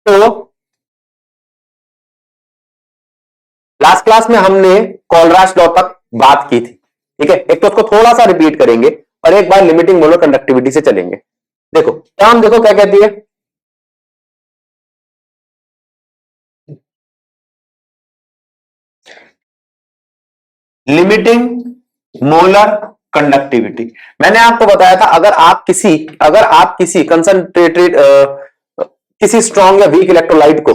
तो last class में हमने कोलराश लॉ तक बात की थी, ठीक है। एक तो उसको थोड़ा सा रिपीट करेंगे और एक बार लिमिटिंग मोलर कंडक्टिविटी से चलेंगे। देखो टर्म देखो क्या कहती है, लिमिटिंग मोलर कंडक्टिविटी। मैंने आपको बताया था अगर आप किसी कंसंट्रेटेड किसी स्ट्रॉन्ग या वीक इलेक्ट्रोलाइट को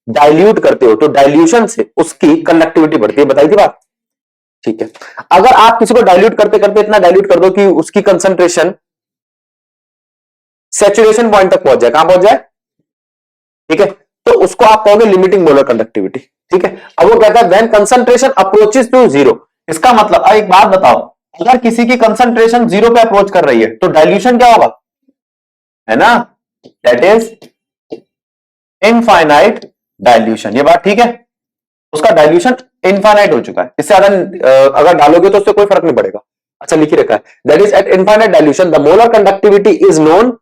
डाइल्यूट करते हो तो डाइल्यूशन से उसकी कंडक्टिविटी बढ़ती है, बताई थी बात, ठीक है। अगर आप किसी को डाइल्यूट करते करते इतना डाइल्यूट कर दो कि उसकी कंसंट्रेशन सैचुरेशन पॉइंट तक पहुंच जाए, कहां पहुंच जाए, ठीक है, तो उसको आप कहोगे लिमिटिंग मोलर कंडक्टिविटी, ठीक है। अब वो कहता है when concentration approaches to zero, इसका मतलब अब एक बात बताओ, अगर किसी की कंसंट्रेशन जीरो पे अप्रोच कर रही है तो डाइल्यूशन क्या होगा, है ना, दैट इज इनफाइनाइट डाइल्यूशन। ये बात ठीक है, उसका डाइल्यूशन इनफाइनाइट हो चुका है, इससे ज्यादा अगर डालोगे तो उससे कोई फर्क नहीं पड़ेगा। अच्छा लिख ही रखा है, that is at infinite dilution the molar conductivity is known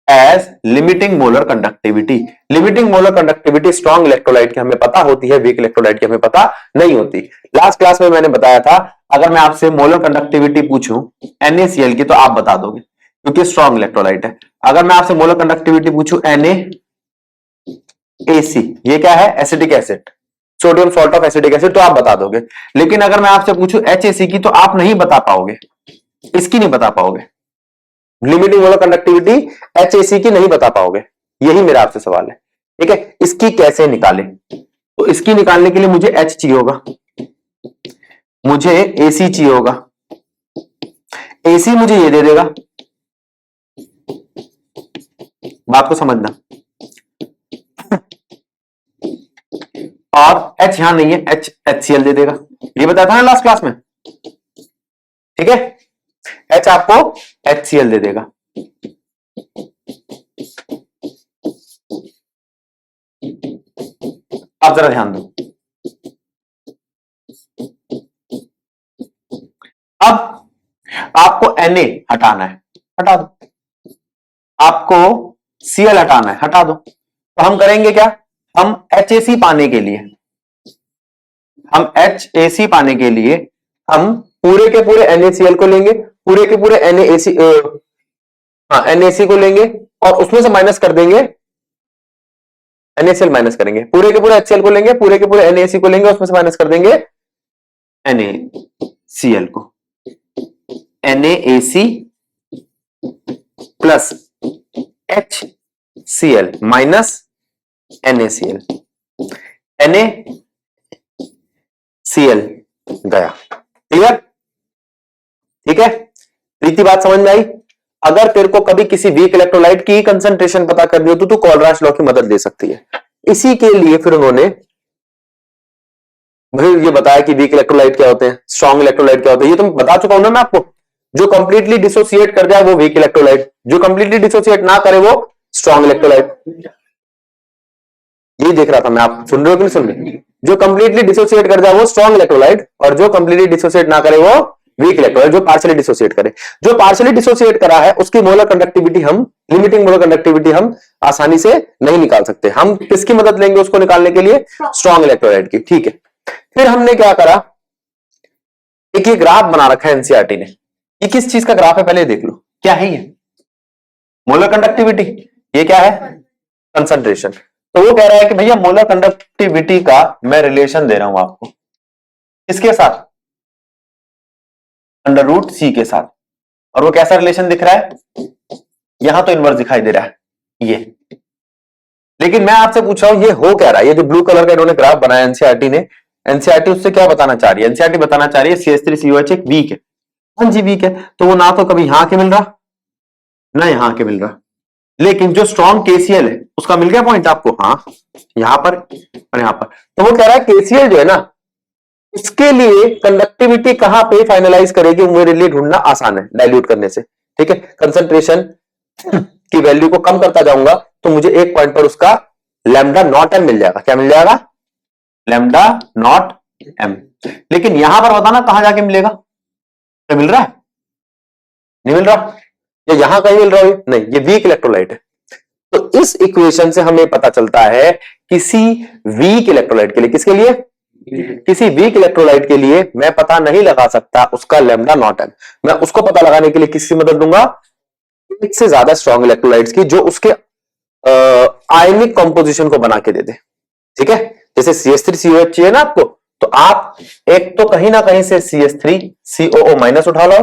as limiting molar conductivity. Limiting molar conductivity strong electrolyte की हमें पता होती है, वीक इलेक्ट्रोलाइट की हमें पता नहीं होती। लास्ट क्लास में मैंने बताया था अगर मैं आपसे मोलर कंडक्टिविटी पूछूं NaCl की तो आप बता दोगे क्योंकि स्ट्रॉन्ग इलेक्ट्रोलाइट है। अगर मैं आपसे मोलर कंडक्टिविटी पूछूं NaAC, ये क्या है, acetic acid, sodium salt of acetic acid, तो आप बता दोगे। लेकिन अगर मैं आपसे पूछूं HAC की तो आप नहीं बता पाओगे, इसकी नहीं बता पाओगे, लिमिटिंग मोलर कंडक्टिविटी HAC की नहीं बता पाओगे। यही मेरा आपसे सवाल है, ठीक है। इसकी कैसे निकालें, तो इसकी निकालने के लिए मुझे H चाहिए होगा, मुझे AC चाहिए होगा, AC मुझे ये दे देगा, बात को समझना, और H यहां नहीं है, H HCl दे देगा, ये बताया था ना लास्ट क्लास में, ठीक है। H आपको HCl दे देगा। आप जरा ध्यान दो, अब आपको Na हटाना है, हटा दो, आपको Cl हटाना है, हटा दो। तो हम करेंगे क्या, हम HAC पाने के लिए, हम HAC पाने के लिए हम पूरे के पूरे NaCl को लेंगे, पूरे के पूरे NaC हाँ NaC को लेंगे और उसमें से माइनस कर देंगे, NaCl माइनस करेंगे, पूरे के पूरे HCl को लेंगे, पूरे के पूरे NaC को लेंगे, उसमें से माइनस कर देंगे NaCl को, NaAC plus HCl minus NaCl, NaCl गया, क्लियर, ठीक है। प्रीति बात समझ में आई। अगर तेरे को कभी किसी वीक इलेक्ट्रोलाइट की कंसंट्रेशन पता करनी हो तो तू कोलराश लॉ की मदद ले सकती है। इसी के लिए फिर उन्होंने ये बताया कि वीक इलेक्ट्रोलाइट क्या होते हैं, स्ट्रॉन्ग इलेक्ट्रोलाइट क्या होते हैं, ये तो बता चुका हूं ना मैं आपको। जो कंप्लीटली डिसोसिएट कर जाए वो वीक इलेक्ट्रोलाइट, जो कंप्लीटली डिसोसिएट ना करे वो स्ट्रॉन्ग इलेक्ट्रोलाइट। ये देख रहा था मैं, आप सुन रहे हो कि नहीं सुन रहे, जो कंप्लीटली डिसोसिएट कर जाए वो स्ट्रॉन्ग इलेक्ट्रोलाइट और जो कंप्लीटली डिसोसिएट ना करे वो वीक इलेक्ट्रोलाइट, जो पार्शियली डिसोसिएट करे। जो पार्शियली डिसोसिएट करा है उसकी मोलर कंडक्टिविटी हम, लिमिटिंग मोलर कंडक्टिविटी हम आसानी से नहीं निकाल सकते। हम किसकी मदद लेंगे उसको निकालने के लिए, स्ट्रॉन्ग इलेक्ट्रोलाइट की, ठीक है। फिर हमने क्या करा, एक ये ग्राफ बना रखा है एनसीईआरटी ने, ये किस चीज का ग्राफ है पहले देख लो, क्या है ये, मोलर कंडक्टिविटी, ये क्या है, कंसंट्रेशन। तो वो कह रहा है कि भैया मोलर कंडक्टिविटी का मैं रिलेशन दे रहा हूं आपको, किसके साथ, अंडर रूट सी के साथ। और वो कैसा रिलेशन दिख रहा है, यहां तो इनवर्स दिखाई दे रहा है ये, लेकिन मैं आपसे पूछ रहा हूं ये हो क्या रहा है, ये जो ब्लू कलर का इन्होंने ग्राफ बनाया एनसीईआरटी ने, एनसीईआरटी उससे क्या बताना चाह रही है, एनसीईआरटी बताना चाह रही है CH3COH एक वीक है, हाँ जी वीक है, तो वो ना तो कभी यहां के मिल रहा ना यहां के मिल रहा, लेकिन जो स्ट्रॉन्ग KCl है उसका मिल गया पॉइंट आपको, हाँ यहां पर और यहां पर। तो वो कह रहा है KCl जो है ना, इसके लिए कंडक्टिविटी कहां पे फाइनलाइज करेगी वो मेरे लिए ढूंढना आसान है डाइल्यूट करने से, ठीक है। कंसंट्रेशन की वैल्यू को कम करता जाऊंगा तो मुझे एक पॉइंट पर उसका लैम्डा नॉट एम मिल जाएगा, क्या मिल जाएगा, लैम्डा नॉट एम। लेकिन यहां पर बताना कहां जाके मिलेगा, तो मिल रहा है, नहीं मिल रहा, ये यहां कहीं मिल रहा है, नहीं ये वीक इलेक्ट्रोलाइट है, तो इस इक्वेशन से हमें पता चलता है किसी वीक इलेक्ट्रोलाइट के लिए, किसके लिए, किसी वीक इलेक्ट्रोलाइट के लिए मैं पता नहीं लगा सकता उसका लैम्डा नॉट एम। मैं उसको पता लगाने के लिए किसकी मदद लूंगा, एक से ज्यादा स्ट्रॉन्ग इलेक्ट्रोलाइट्स की, जो उसके आयनिक कंपोजिशन को बना के दे दे। ठीक है, जैसे CH3COH चाहिए ना आपको, तो आप एक तो कहीं ना कहीं से CH3COO माइनस उठा लो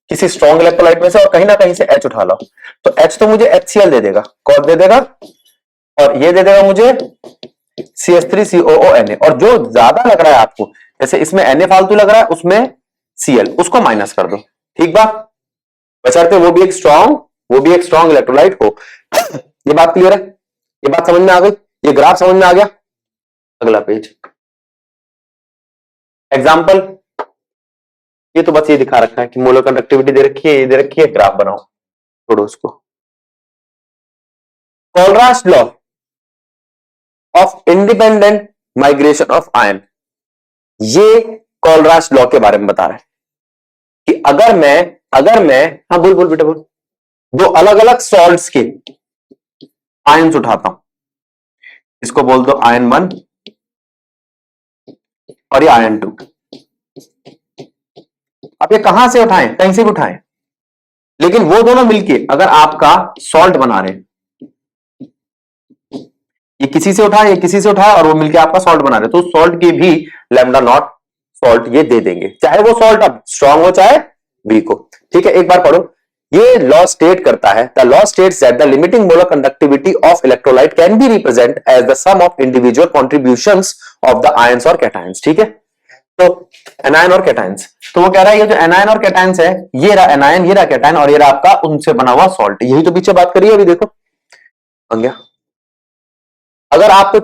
किसी स्ट्रॉन्ग इलेक्ट्रोलाइट में से, और कहीं ना कहीं से H उठा लो। तो H तो मुझे HCl दे देगा, कौन दे देगा, और ये दे देगा मुझे CH3COONA। और जो ज्यादा लग रहा है आपको, जैसे इसमें Na फालतू लग रहा है, उसमें Cl, उसको माइनस कर दो। ठीक बात, बशर्ते वो भी एक स्ट्रॉन्ग इलेक्ट्रोलाइट हो। ये बात क्लियर है, ये बात समझ में आ गई, ये ग्राफ समझ में आ गया। अगला पेज, एग्जाम्पल। ये तो बस ये दिखा रखा है कि मोलर कंडक्टिविटी दे रखी है, ये दे रखी है, ग्राफ बनाओ, छोड़ो उसको। Kohlrausch law of independent migration of ion, ये कोलरास लॉ के बारे में बता रहा है कि अगर मैं हाँ बोल बोल बेटा बोल, दो अलग अलग सॉल्ट्स के आयन्स उठाता हूं, इसको बोल दो आयन 1 और ये आयन 2। अब ये कहां से उठाएं, कहीं से भी उठाएं, लेकिन वो दोनों मिलके अगर आपका सॉल्ट बना रहे हैं, ये किसी से उठाए, ये किसी से उठाए, और वो मिलके आपका सॉल्ट बना रहे, तो सॉल्ट की भी लैम्डा नॉट सॉल्ट ये दे देंगे, चाहे वो सॉल्ट अब स्ट्रॉन्ग हो चाहे वीक हो। ठीक है, एक बार पढ़ो। ये लॉ स्टेट करता है, the law states that the limiting molar conductivity of electrolyte can be represent as the sum of individual contributions of the ions और कैटायंस। ठीक है, तो एनायन और कैटायंस, तो वो कह रहा है ये जो एनायन और कैटायंस है, ये रहा एनायन, ये रहा कैटायन, और ये रहा आपका उनसे बना हुआ सॉल्ट। यही तो पीछे बात करिए, अभी देखो बन गया। अगर आपको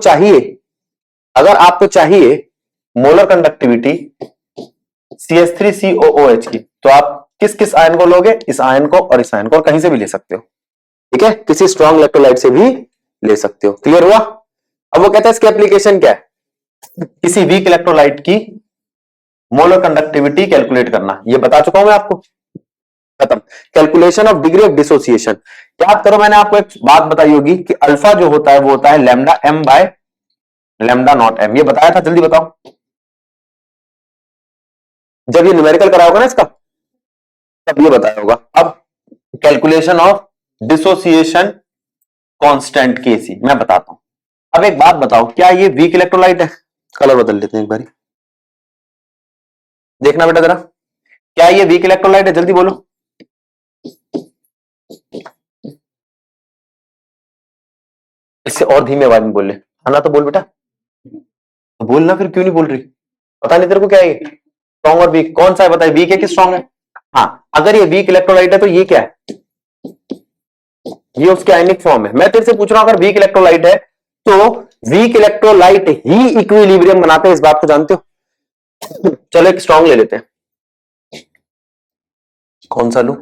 चाहिए मोलर कंडक्टिविटी CH3COOH की, तो आप किस किस आयन को लोगे, इस आयन को और इस आयन को, और कहीं से भी ले सकते हो। ठीक है, किसी स्ट्रॉन्ग इलेक्ट्रोलाइट से भी ले सकते हो। क्लियर हुआ। अब वो कहता है इसकी एप्लीकेशन क्या है, किसी वीक इलेक्ट्रोलाइट की मोलर कंडक्टिविटी कैलकुलेट करना, ये बता चुका हूं मैं आपको, खत्म। Calculation of degree of dissociation, याद करो मैंने आपको एक बात बताई होगी कि अल्फा जो होता है वो होता है lambda m bye lambda not m, ये बताया था, जल्दी बताओ। जब ये न्यूमेरिकल करा होगा ना इसका, तब ये बताया होगा। अब calculation of dissociation constant Kc मैं बताता हूं। अब एक बात बताओ, क्या ये वीक इलेक्ट्रोलाइट है, कलर बदल लेते हैं एक बारी, देखना बेटा जरा, क्या ये वीक इलेक्ट्रोलाइट है, जल्दी बोलो। इससे और धीमे आवाज में बोल ले, आना तो बोल बेटा, तो बोलना, फिर क्यों नहीं बोल रही, पता नहीं तेरे को क्या है स्ट्रॉन्ग और वीक, कौन सा है बताइए, वीक है कि स्ट्रॉन्ग है। हाँ, अगर ये वीक इलेक्ट्रोलाइट है तो ये क्या है, ये उसके आयनिक फॉर्म है। मैं तेरे से पूछ रहा हूं अगर वीक इलेक्ट्रोलाइट है तो वीक इलेक्ट्रोलाइट ही इक्विलिब्रियम बनाते हैं, इस बात को जानते हो। चलो एक स्ट्रॉन्ग ले लेते हैं, कौन सा लू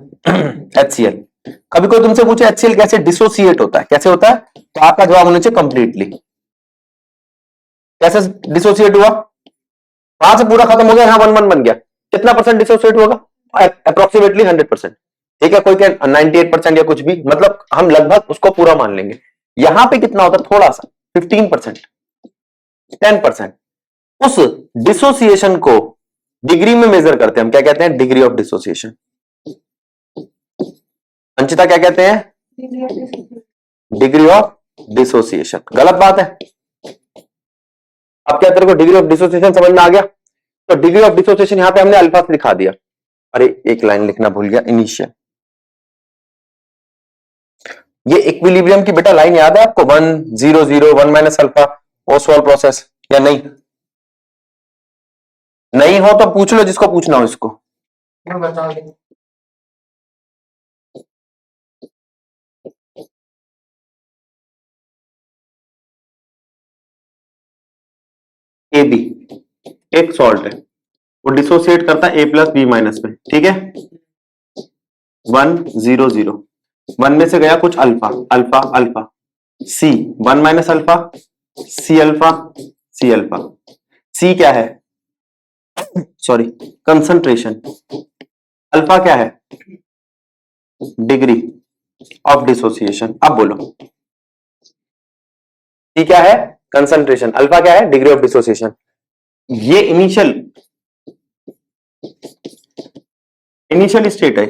HCl। कभी कोई तुमसे पूछे HCl कैसे डिसोसिएट होता है, कैसे होता है, तो आपका जवाब होना चाहिए कंप्लीटली। कैसे डिसोसिएट हुआ, वहां से पूरा खत्म हो गया, यहां 1-1 बन गया, कितना परसेंट डिसोसिएट होगा, अप्रोक्सीमेटली 100%। ठीक है, कोई क्या 98% या कुछ भी, मतलब हम लगभग उसको पूरा मान लेंगे। यहां पे कितना होता है, थोड़ा सा 15%, 10%। उस डिसोसिएशन को डिग्री में मेजर करते हैं हम, क्या कहते हैं, डिग्री ऑफ डिसोसिएशन। अंचिता क्या कहते हैं, डिग्री ऑफ डिसोसिएशन। गलत बात है। अब क्या तेरे को डिग्री ऑफ डिसोसिएशन समझ में आ गया, तो डिग्री ऑफ डिसोसिएशन यहां पे हमने अल्फा से दिखा दिया। अरे एक लाइन लिखना भूल गया, इनिशियल। ये इक्विलिब्रियम की बेटा लाइन याद है आपको, 1 0 0 1 माइनस अल्फा, ओसवाल्ड प्रोसेस, या नहीं, नहीं हो तो पूछ लो जिसको पूछना हो इसको। ए बी एक सॉल्ट है, वो डिसोसिएट करता है A प्लस B माइनस में। ठीक है, 1 0 0, 1 में से गया कुछ alpha, alpha alpha, C 1 minus alpha, C alpha, C alpha. C क्या है, सॉरी कंसंट्रेशन, अल्फा क्या है, डिग्री ऑफ डिसोसिएशन। अब बोलो सी क्या है? कंसंट्रेशन। अल्फा क्या है? Degree of dissociation. ये इनिशियल स्टेट है।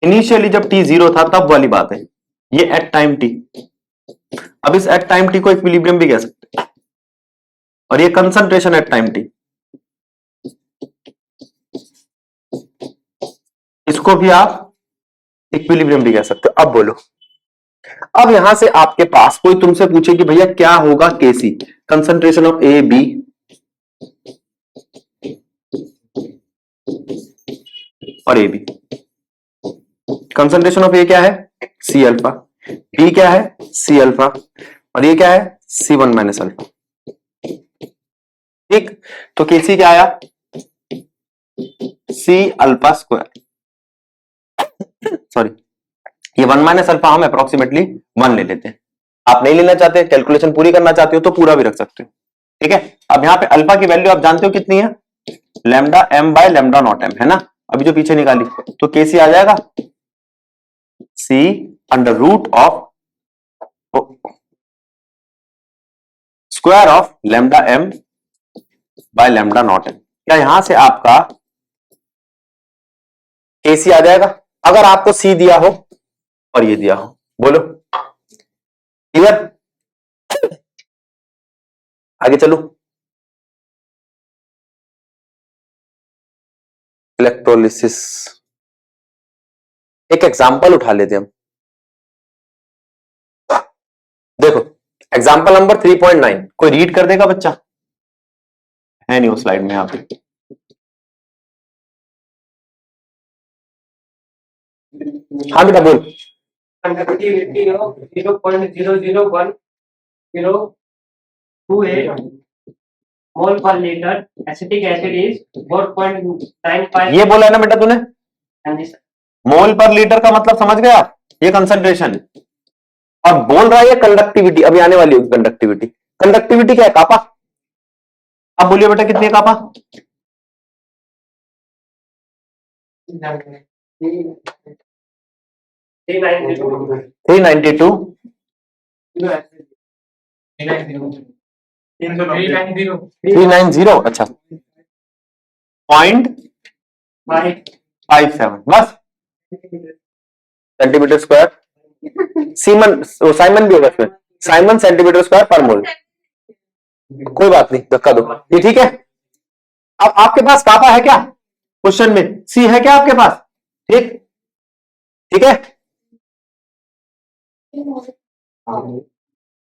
इनिशियली जब टी 0 था तब वाली बात है, ये एट टाइम टी। अब इस एट टाइम टी को इक्विलिब्रियम भी कह सकते हैं, और ये कंसंट्रेशन एट टाइम टी, इसको भी आप इक्विलिब्रियम भी कह सकते हो। अब बोलो, अब यहां से आपके पास कोई तुमसे पूछे कि भैया क्या होगा K C, concentration of A B और A B. Concentration of A क्या है? C alpha. बी क्या है? C alpha. और ये क्या है? C one minus alpha. ठीक, तो केसी क्या आया? सी अल्फा स्क्वायर, सॉरी ये वन माइनस अल्फा हम अप्रोक्सीमेटली 1 ले लेते हैं। आप नहीं लेना चाहते, कैलकुलेशन पूरी करना चाहते हो तो पूरा भी रख सकते हो। ठीक है, अब यहां पे अल्फा की वैल्यू आप जानते हो कितनी है? Lambda M by lambda naught M, है ना? अभी जो पीछे निकाली, तो केसी आ जाएगा C under root of square of lambda M by lambda naught M. क्या यहां से आपका केसी आ जाएगा अगर आपको सी दिया हो और ये दिया हो? बोलो, क्लियर? आगे चलो, इलेक्ट्रोलिसिस एक एग्जांपल उठा लेते हम। देखो एग्जांपल नंबर 3.9, कोई रीड कर देगा बच्चा? है नहीं वो स्लाइड में, यहां पे हाँ बेटा बोल। कंडक्टिविटी ऑफ 0.00102 मोल पर लीटर एसिटिक एसिड इज 4.95। ये बोला है ना बेटा तूने? हाँ जी सर। मोल पर लीटर का मतलब समझ गया? ये कंसंट्रेशन। और बोल रहा है ये कंडक्टिविटी, अभी आने वाली होगी कंडक्टिविटी। कंडक्टिविटी क्या है? कापा। अब बोलिए बेटा कितनी है कापा? 392 390। अच्छा 0.57 बस सेंटीमीटर स्क्वायर। सीमन साइमन भी होगा इसमें, साइमन सेंटीमीटर स्क्वायर पर मोल। कोई बात नहीं, धक्का दो, ये ठीक है। अब आपके पास कापा है क्या क्वेश्चन में? सी है क्या आपके पास? ठीक, ठीक है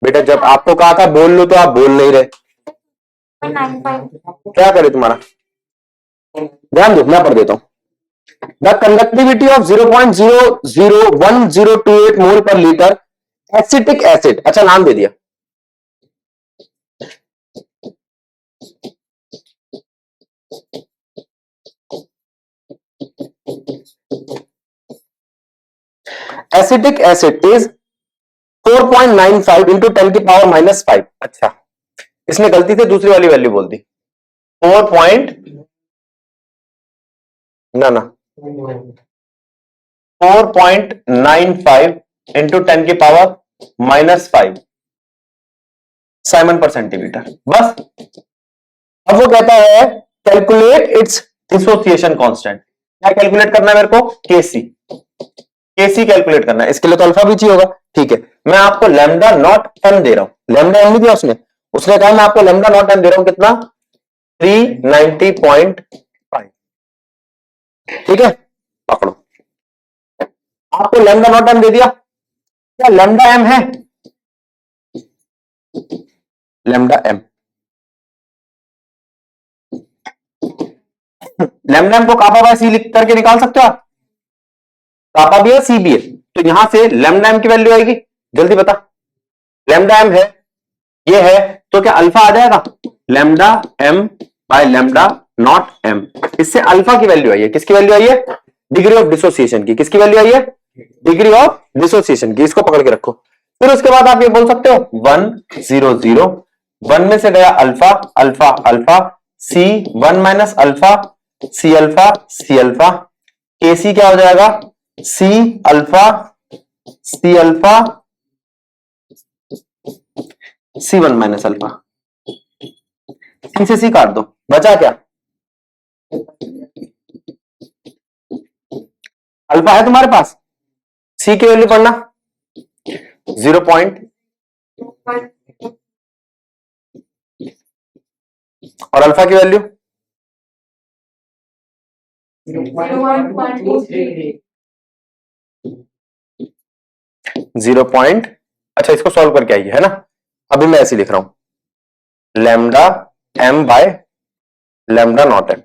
बेटा। जब आपको कहा था बोल लो तो आप बोल नहीं रहे, क्या करे तुम्हारा? ध्यान दो, मैं पढ़ देता हूं। द कंडक्टिविटी ऑफ 0.001028 मोल पर लीटर एसिटिक एसिड, अच्छा नाम दे दिया, एसिटिक एसिड इज 4.95 इंटू 10 की पावर माइनस 5। अच्छा इसने गलती से दूसरी वाली वैल्यू बोल दी, 4 ना 4.95 इंटू 10 की पावर माइनस 5 साइमन पर सेंटीमीटर, बस। अब वो कहता है कैलकुलेट इट्स डिसोसिएशन कांस्टेंट। क्या कैलकुलेट करना है मेरे को? केसी। केसी कैलकुलेट करना है, इसके लिए तो अल्फा भी चाहिए होगा। ठीक है, मैं आपको लैम्डा नॉट एम दे रहा हूं। लैम्डा एम नहीं दिया उसने, उसने कहा मैं आपको लैम्डा नॉट एम दे रहा हूं, कितना? 390.5। ठीक है, पकड़ो, आपको लैम्डा नॉट एम दे दिया। क्या लैम्डा एम है? लैम्डा एम, लैम्डा एम को कापा बाय सी लिख करके निकाल सकते हो आप? कापा भी है सी भी है, तो यहां से लैम्डा एम की वैल्यू आएगी, जल्दी बता। लैम्डा एम है, ये है, तो क्या अल्फा आ जाएगा? Lambda M by lambda naught M. इससे अल्फा की वैल्यू आई है, किसकी वैल्यू आई है? डिग्री ऑफ डिसोसिएशन की। किसकी वैल्यू आई है? डिग्री ऑफ डिसोसिएशन की। इसको पकड़ के रखो। फिर उसके बाद आप ये बोल सकते हो 100, 1 में से गया alpha, alpha alpha, C 1 minus alpha, C alpha C alpha. K C क्या हो जाएगा? C alpha C1 minus alpha, C से सी काट दो, बचा क्या? अल्फा है तुम्हारे पास, सी की वैल्यू पढ़ना 0 और अल्फा की वैल्यू 0. अच्छा, इसको सॉल्व करके आइए, है ना। अभी मैं ऐसे लिख रहा हूं, lambda m bye lambda not m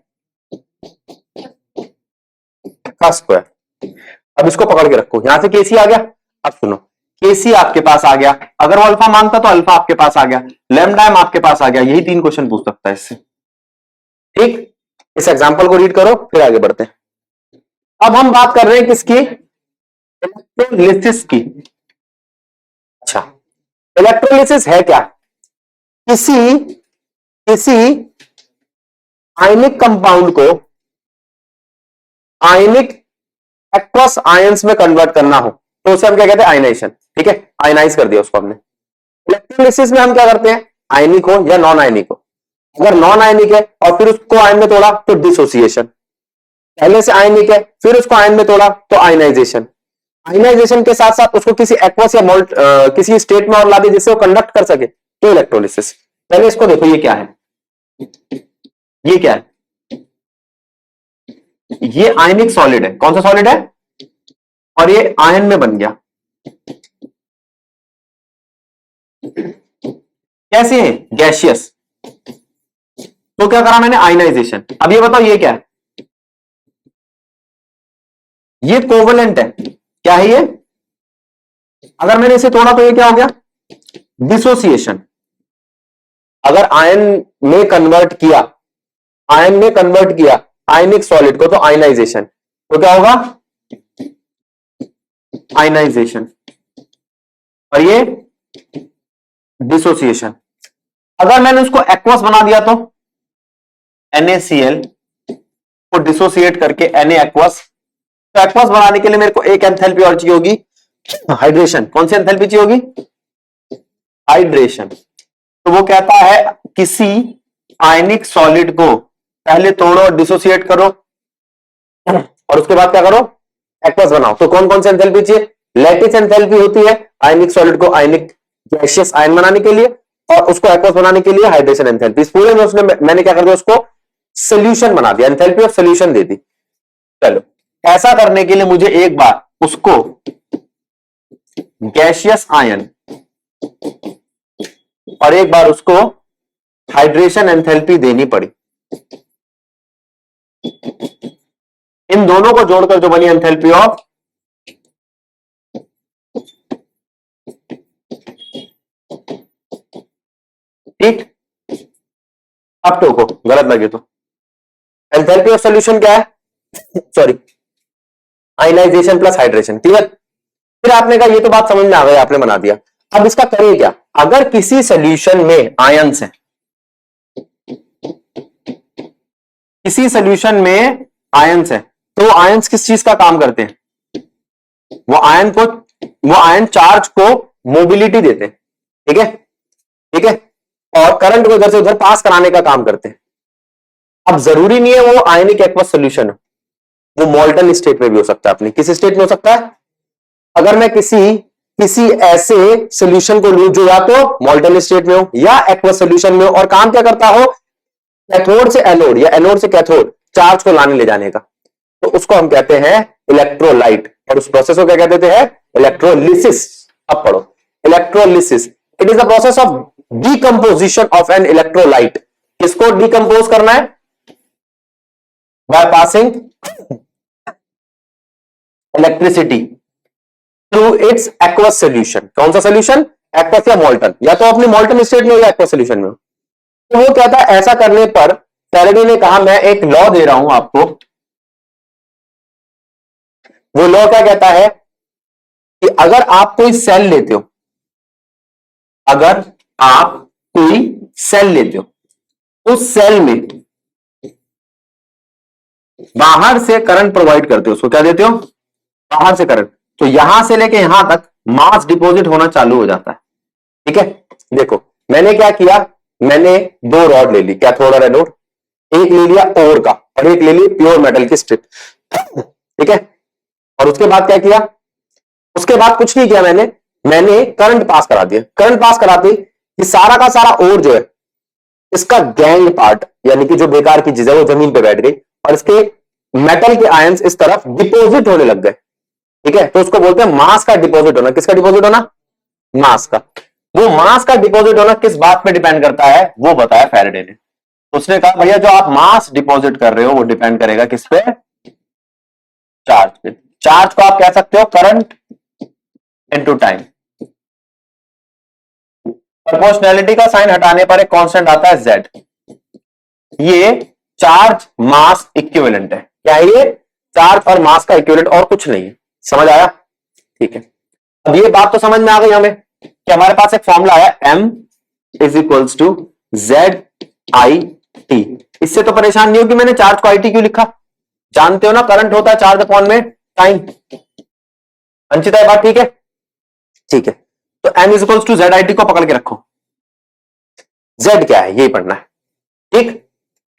का स्क्वायर। अब इसको पकड़ के रखो, यहां से केसी आ गया। अब सुनो, केसी आपके पास आ गया, अगर वो अल्फा मांगता तो अल्फा आपके पास आ गया, लैम्डा m आपके पास आ गया। यही 3 क्वेश्चन पूछ सकता है इससे। ठीक, इस एग्जांपल को रीड करो, फिर आगे बढ़ते हैं। अब हम बात कर रहे हैं किसकी? इलेक्ट्रोलिसिस की। अच्छा, इलेक्ट्रोलिसिस है क्या? किसी आयनिक कंपाउंड को आयनिक एक्वस आयंस में कन्वर्ट करना हो तो उसे हम क्या कहते हैं? आयनाइजेशन। ठीक है, आयनाइज कर दिया उसको हमने। इलेक्ट्रोलिसिस में हम क्या करते हैं? आयनिक हो या नॉन आयनिक हो, अगर नॉन आयनिक है और फिर उसको आयन में तोड़ा तो डिसोसिएशन, पहले से आयनिक है फिर उसको आयन में तोड़ा तो आयनाइजेशन, आयनाइजेशन के साथ साथ उसको किसी एक्वस या मोल्ट किसी स्टेट में और ला दे जिससे वो कंडक्ट कर सके तो इलेक्ट्रोलिसिस। पहले इसको देखो, ये क्या है? ये क्या है? ये आयनिक सॉलिड है। कौन सा सॉलिड है? और ये आयन में बन गया। कैसे है? गैसियस। तो क्या करा मैंने? आयनाइजेशन। अब ये बताओ ये क्या है? ये कोवलेंट है। क्या है ये? अगर मैंने इसे तोड़ा तो ये क्या हो गया? डिसोसिएशन। अगर आयन में कन्वर्ट किया, आयन में कन्वर्ट किया आयनिक सॉलिड को तो आयनाइजेशन। तो क्या होगा? आयनाइजेशन। और ये डिसोसिएशन। अगर मैंने उसको एक्वस बना दिया तो NaCl को डिसोसिएट करके Na एक्वस। तो एक्वस बनाने के लिए मेरे को एक एंथैल्पी और चाहिए होगी, हाइड्रेशन। कौन सी एंथैल्पी चाहिए होगी? हाइड्रेशन। तो वो कहता है किसी आयनिक सॉलिड को पहले तोड़ो और डिसोसिएट करो और उसके बाद क्या करो? एक्वस बनाओ। तो कौन कौन सी एंथैल्पी चाहिए? लैटिस एंथैल्पी होती है आयनिक सॉलिड को आयनिक गैसियस आयन बनाने के लिए, और उसको एक्वस बनाने के लिए हाइड्रेशन एंथैल्पी। इस पूरे में उसने मैंने क्या कर दिया? उसको सोल्यूशन बना दिया, एंथैल्पी ऑफ सोल्यूशन दे दी। चलो, ऐसा करने के लिए मुझे एक बार उसको गैसियस आयन और एक बार उसको हाइड्रेशन एंथैल्पी देनी पड़ी। इन दोनों को जोड़कर जो बनी एंथैल्पी ऑफ ठीक। अब टोको, गलत लगे तो। एंथैल्पी ऑफ सॉल्यूशन क्या है? Sorry, ionization plus hydration. Clear? फिर आपने कहा ये तो बात समझ में आ गई, आपने बना दिया। अब इसका करें क्या? अगर किसी सॉल्यूशन में आयंस है, किसी सॉल्यूशन में आयंस है, तो आयंस किस चीज का काम करते हैं? वो आयन चार्ज को मोबिलिटी देते हैं। ठीक है, ठीक है, और करंट को इधर से उधर पास कराने का काम करते हैं। अब जरूरी नहीं है वो आयनिक एक्वस सॉल्यूशन हो, वो मॉल्टन स्टेट में भी हो सकता है। अपनी किस स्टेट में हो सकता है? अगर मैं किसी ऐसे सॉल्यूशन को लूं जो या तो मॉल्टन स्टेट में हो या एक्वस सॉल्यूशन में हो, और काम क्या करता हो? कैथोड से एनोड या एनोड से कैथोड चार्ज को लाने ले जाने का, तो उसको हम कहते हैं इलेक्ट्रोलाइट। और उस प्रोसेस को क्या कहते हैं? इलेक्ट्रोलिसिस। अब पढ़ो, electrolysis it is the process of decomposition of an electrolyte. किसको डीकंपोज करना है? By passing electricity through it's aqueous solution. कौन सा सोल्यूशन? एक्वस या मॉल्टन, या तो अपनी मॉल्टन स्टेट में हो या एक्वस सोल्यूशन में हो। तो वो कहता है ऐसा करने पर फैराडे ने कहा मैं एक लॉ दे रहा हूं आपको। वो लॉ क्या कहता है कि अगर आप कोई सेल लेते हो, अगर आप कोई सेल लेते हो उस सेल में बाहर से करंट प्रोवाइड करते हो, उसको क्या देते हो? बाहर से करंट, तो यहां से लेके यहां तक मास डिपॉजिट होना चालू हो जाता है। ठीक है, देखो मैंने क्या किया, मैंने दो रॉड ले ली, कैथोड और एनोड, एक ले लिया ओर का और एक ले ली प्योर मेटल की स्ट्रिप। ठीक है, और उसके बाद क्या किया, उसके बाद कुछ नहीं किया मैंने, मैंने करंट पास करा दिया। करंट पास कराते ये सारा का सारा ओर जो है, इसका गैंग पार्ट यानी कि जो बेकार की चीज है वो जमीन पे बैठ गई और इसके मेटल के आयंस इस तरफ डिपॉजिट होने लग गए। ठीक है, तो उसको बोलते हैं मास का डिपॉजिट होना। किसका डिपॉजिट होना? मास का। वो मास का डिपॉजिट होना किस बात पे डिपेंड करता है वो बताया फैराडे ने। उसने कहा भैया जो आप मास डिपॉजिट कर रहे हो वो डिपेंड करेगा किस पे? चार्ज पे। चार्ज को आप कह सकते हो करंट इनटू टाइम। प्रोपोर्शनैलिटी का साइन हटाने पर एक कांस्टेंट आता है Z। ये चार्ज मास इक्विवेलेंट है। क्या है ये? चार्ज और मास का इक्विवेलेंट और कुछ नहीं है। समझ आया? ठीक है, अब ये बात तो समझ में आ गई हमें कि हमारे पास एक फॉर्मूला है M is equals to ZIT। इससे तो परेशान नहीं हो कि मैंने चार्ज को IT क्यों लिखा। जानते हो ना करंट होता है चार्ज अपॉन में टाइम। अंचिता ये बात ठीक है? ठीक है, तो M is equals to ZIT को पकड़ के रखो। Z क्या है यही पढ़ना है। ठीक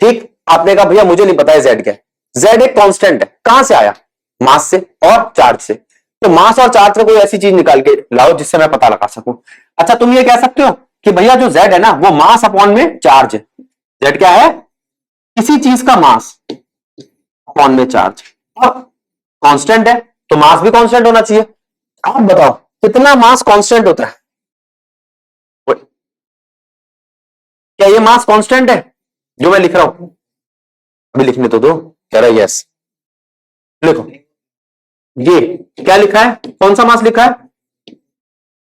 ठीक, आपने कहा भैया मुझे नहीं पता है Z क्या है। Z एक कांस्टेंट है, कहां से आया? मास से और चार्ज से। तो मास और चार्ज से कोई ऐसी चीज निकाल के लाओ जिससे मैं पता लगा सकूं। अच्छा तुम ये कह सकते हो कि भैया जो Z है ना वो मास अपॉन में चार्ज है। Z क्या है? किसी चीज का मास अपॉन में चार्ज, और कांस्टेंट है तो मास भी कांस्टेंट होना चाहिए। आप बताओ कितना मास कांस्टेंट होता है? क्या ये मास कांस्टेंट है जो मैं लिख रहा हूं? अभी लिखने तो दो। कह रहा यस, लिखो। ये क्या लिखा है? कौन सा मास लिखा है?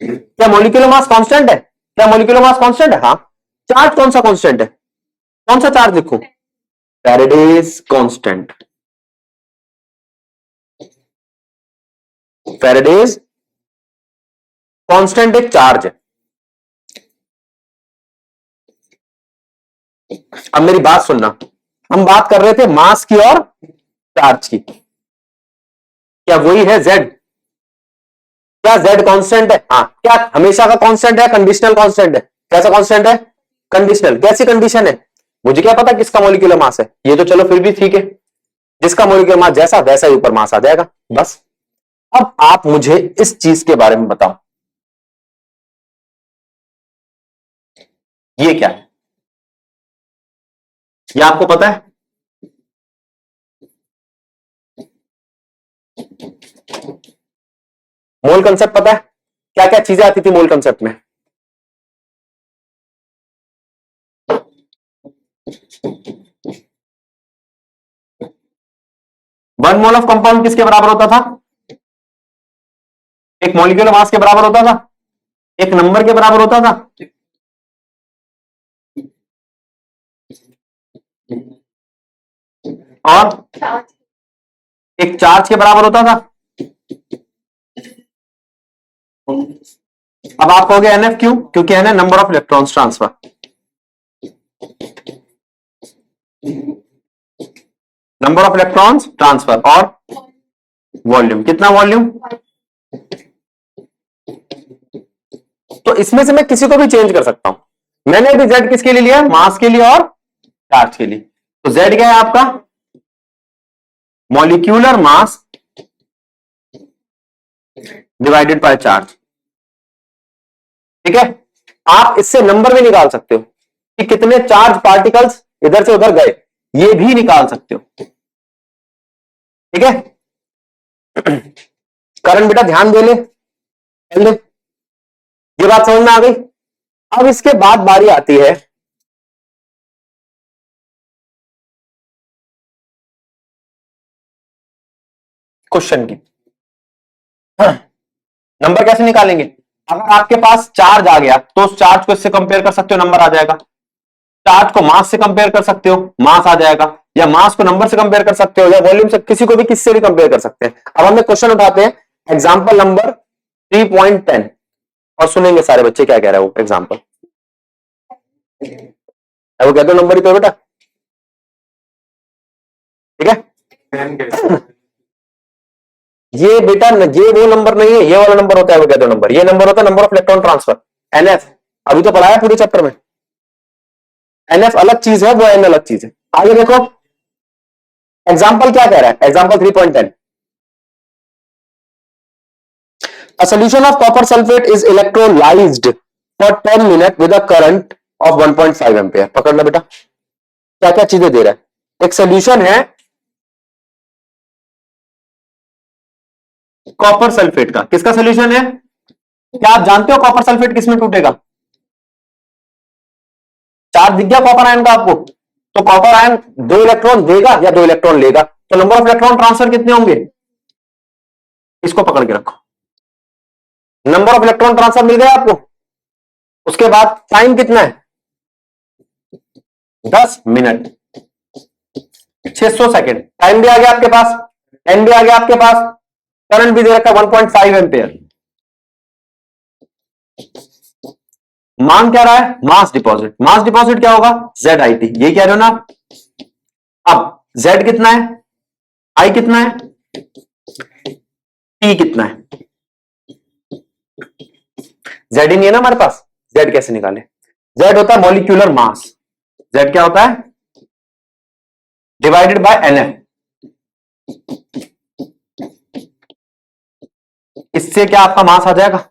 क्या मॉलिक्यूलर मास कांस्टेंट है? क्या मॉलिक्यूलर मास कांस्टेंट है? हाँ। चार्ज कौन सा कांस्टेंट है? कौन सा चार्ज लिखो? Faraday's constant. फैराडेज कांस्टेंट एक चार्ज है। अब मेरी बात सुनना, हम बात कर रहे थे मास की और चार्ज की। क्या वही है जेड? क्या जेड कांस्टेंट है? हाँ। क्या हमेशा का कांस्टेंट है? कंडीशनल कांस्टेंट है। कैसा कांस्टेंट है? कंडीशनल। कैसी कंडीशन है? मुझे क्या पता किसका मॉलिक्यूलर मास है, ये तो चलो फिर भी ठीक है। जिसका मॉलिक्यूलर मास जैसा वैसा ही ऊपर मास आ जाएगा बस। अब आप मुझे इस चीज के बारे में बताओ, ये क्या है? ये आपको पता है? मोल कंसेप्ट पता है? क्या क्या चीजें आती थी मोल कंसेप्ट में? वन मोल ऑफ कंपाउंड किसके बराबर होता था? एक मॉलिक्यूलर मास के बराबर होता था, एक नंबर के बराबर होता था। और एक चार्ज के बराबर होता था। अब आप कहोगे NF क्यों? क्योंकि है ना number of electrons transfer. Number of electrons transfer और वॉल्यूम। कितना वॉल्यूम? तो इसमें से मैं किसी को भी चेंज कर सकता हूं। मैंने अभी जेड किसके लिए लिया? मास के लिए और चार्ज के लिए। तो जेड क्या है आपका? Molecular mass divided by charge. ठीक है, आप इससे नंबर भी निकाल सकते हो कि कितने चार्ज पार्टिकल्स इधर से उधर गए, ये भी निकाल सकते हो। ठीक है, करण बेटा ध्यान दे ले, ये बात समझ में आ गई। अब इसके बाद बारी आती है क्वेश्चन की। नंबर कैसे निकालेंगे? अगर आपके पास चार्ज आ गया तो उस चार्ज को इससे कंपेयर कर सकते हो, नंबर आ जाएगा। चार्ज को मास से कंपेयर कर सकते हो, मास आ जाएगा। या मास को नंबर से कंपेयर कर सकते हो, या वॉल्यूम से, किसी को भी किससे भी कंपेयर कर सकते हैं। अब हम एक क्वेश्चन उठाते हैं, एग्जांपल नंबर 3.10, और सुनेंगे सारे बच्चे क्या कह रहे हो एग्जांपल। वो कह दो नंबर ही तो बेटा। ठीक है, ये बेटा ये वो नंबर नहीं है, ये वाला नंबर होता है एवोगैड्रो नंबर, ये नंबर होता है number of electron transfer, NF. अभी तो पढ़ाया पूरे चैप्टर में। एनएफ अलग चीज है, वो एन अलग चीज है। आगे देखो एग्जाम्पल क्या कह रहा है, example 3.10, A solution of copper sulfate is electrolyzed for 10 minutes with a current of 1.5 ampere. पकड़ लो बेटा, क्या क्या चीजें दे रहा है। एक सोल्यूशन है कॉपर सल्फेट का, किसका सोल्यूशन है? क्या आप जानते हो कॉपर सल्फेट किसमें टूटेगा? चार्ज दिख गया कॉपर आयन का आपको? तो कॉपर आयन 2 इलेक्ट्रॉन देगा या 2 इलेक्ट्रॉन लेगा, तो नंबर ऑफ इलेक्ट्रॉन ट्रांसफर कितने होंगे? इसको पकड़ के रखो, नंबर ऑफ इलेक्ट्रॉन ट्रांसफर मिल गया आपको। उसके बाद टाइम कितना है? 10 मिनट 600 सेकेंड। टाइम भी आ गया आपके पास, एन भी आ गया आपके पास, करंट भी दे रखा 1.5 एम्पियर। मान क्या रहा है? मास डिपॉजिट। मास डिपॉजिट क्या होगा? ZIT, ये कह रहे हो ना आप? अब Z कितना है, I कितना है, T कितना है? Z ही नहीं है ना हमारे पास, Z कैसे निकाले? Z होता है मॉलिक्यूलर मास। Z क्या होता है? Divided bye NF। इससे क्या आपका मास आ जाएगा?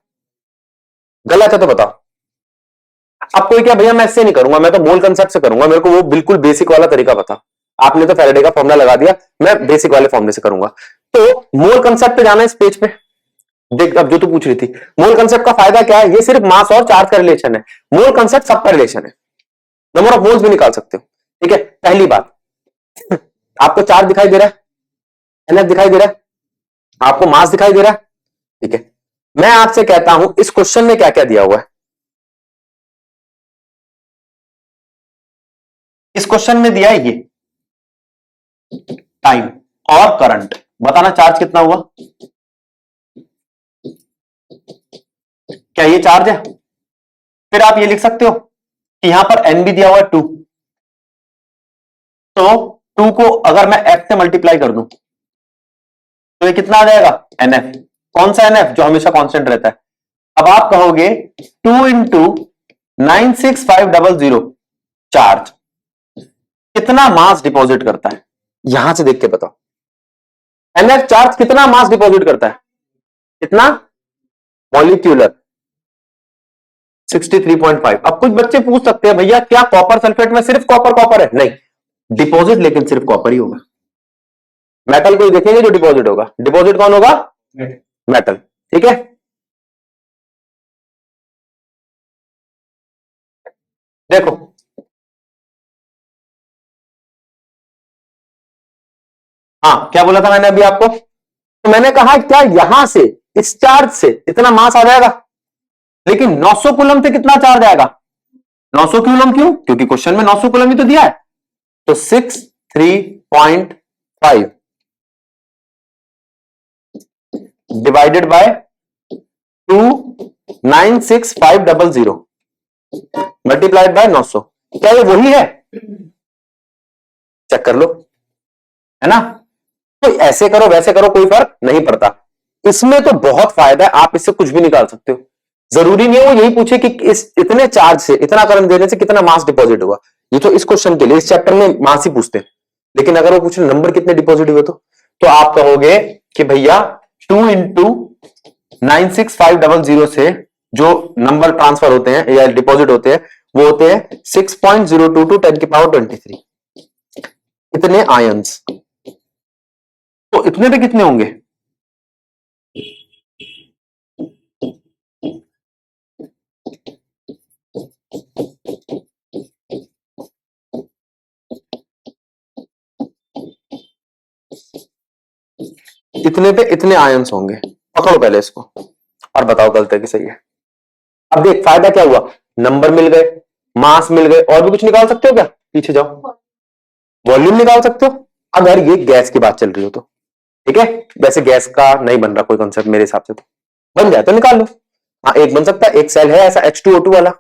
गलत है तो बताओ। अब कोई क्या भैया मैं इससे नहीं करूंगा, मैं तो मोल कंसेप्ट से करूंगा, मेरे को वो बिल्कुल बेसिक वाला तरीका पता। आपने तो फैराडे का फॉर्मूला लगा दिया, मैं बेसिक वाले फॉर्मूले से करूंगा। तो मोल कंसेप्ट पे जाना है इस पेज पे। देख अब जो तू पूछ रही थी, मोल कंसेप्ट का फायदा क्या है? ये सिर्फ मास और चार्ज का रिलेशन है। मोल कंसेप्ट सबका रिलेशन है, नंबर ऑफ मोल्स भी निकाल सकते हो। ठीक है, पहली बात आपको चार्ज दिखाई दे रहा है, एनएफ दिखाई दे रहा है, आपको मास दिखाई दे रहा है। ठीक है, मैं आपसे कहता हूं इस क्वेश्चन में क्या क्या दिया हुआ है। इस क्वेश्चन में दिया है ये टाइम और करंट, बताना चार्ज कितना हुआ? क्या ये चार्ज है? फिर आप ये लिख सकते हो कि यहां पर एन भी दिया हुआ है 2, तो 2 को अगर मैं एफ से मल्टीप्लाई कर दूं तो ये कितना आ जाएगा? एनएफ। कौन सा एनएफ? जो हमेशा कांस्टेंट रहता है। अब आप कहोगे 2 इंटू 96500 चार्ज कितना मास डिपॉजिट करता है? यहां से देख के बताओ, एनएफ चार्ज कितना मास डिपॉजिट करता है? कितना? मॉलिक्यूलर 63.5। अब कुछ बच्चे पूछ सकते हैं भैया क्या कॉपर सल्फेट में सिर्फ कॉपर कॉपर है? नहीं, डिपॉजिट लेकिन सिर्फ कॉपर ही होगा। मेटल को देखेंगे जो डिपॉजिट होगा। डिपॉजिट कौन होगा? मेटल। ठीक है, देखो हाँ क्या बोला था मैंने अभी आपको? तो मैंने कहा क्या यहां से इस चार्ज से इतना मास आ जाएगा, लेकिन 900 कूलम से कितना चार्ज आएगा? 900 कूलम। क्यों? क्योंकि क्वेश्चन में 900 कूलम ही तो दिया है। तो 63.5 डिवाइडेड बाय 296,500 मल्टीप्लाइड बाय 900। क्या ये वही है? चेक कर लो, है ना? तो ऐसे करो वैसे करो कोई फर्क नहीं पड़ता। इसमें तो बहुत फायदा है, आप इससे कुछ भी निकाल सकते हो। जरूरी नहीं है वो यही पूछे कि इस इतने चार्ज से इतना करंट देने से कितना मास डिपॉजिट हुआ। ये तो इस क्वेश्चन के लिए इस चैप्टर में मास ही पूछते हैं, लेकिन अगर वो पूछे नंबर कितने डिपॉजिट हुए तो आप कहोगे कि भैया 2 इंटू 96500 से जो नंबर ट्रांसफर होते हैं या डिपॉजिट होते हैं वो होते हैं 6.022 10 की पावर 23। इतने आयंस, तो इतने पे कितने होंगे? इतने पे इतने आयंस होंगे। पकड़ो पहले इसको और बताओ गलत है कि सही है। अब देख फायदा क्या हुआ, नंबर मिल गए, मास मिल गए, और भी कुछ निकाल सकते हो क्या? पीछे जाओ, वॉल्यूम निकाल सकते हो अगर ये गैस की बात चल रही हो तो। ठीक है, वैसे गैस का नहीं बन रहा कोई कंसेप्ट मेरे हिसाब से, तो बन जाए तो निकाल लो। हाँ एक बन सकता है, एक सेल है ऐसा H2O2 वाला,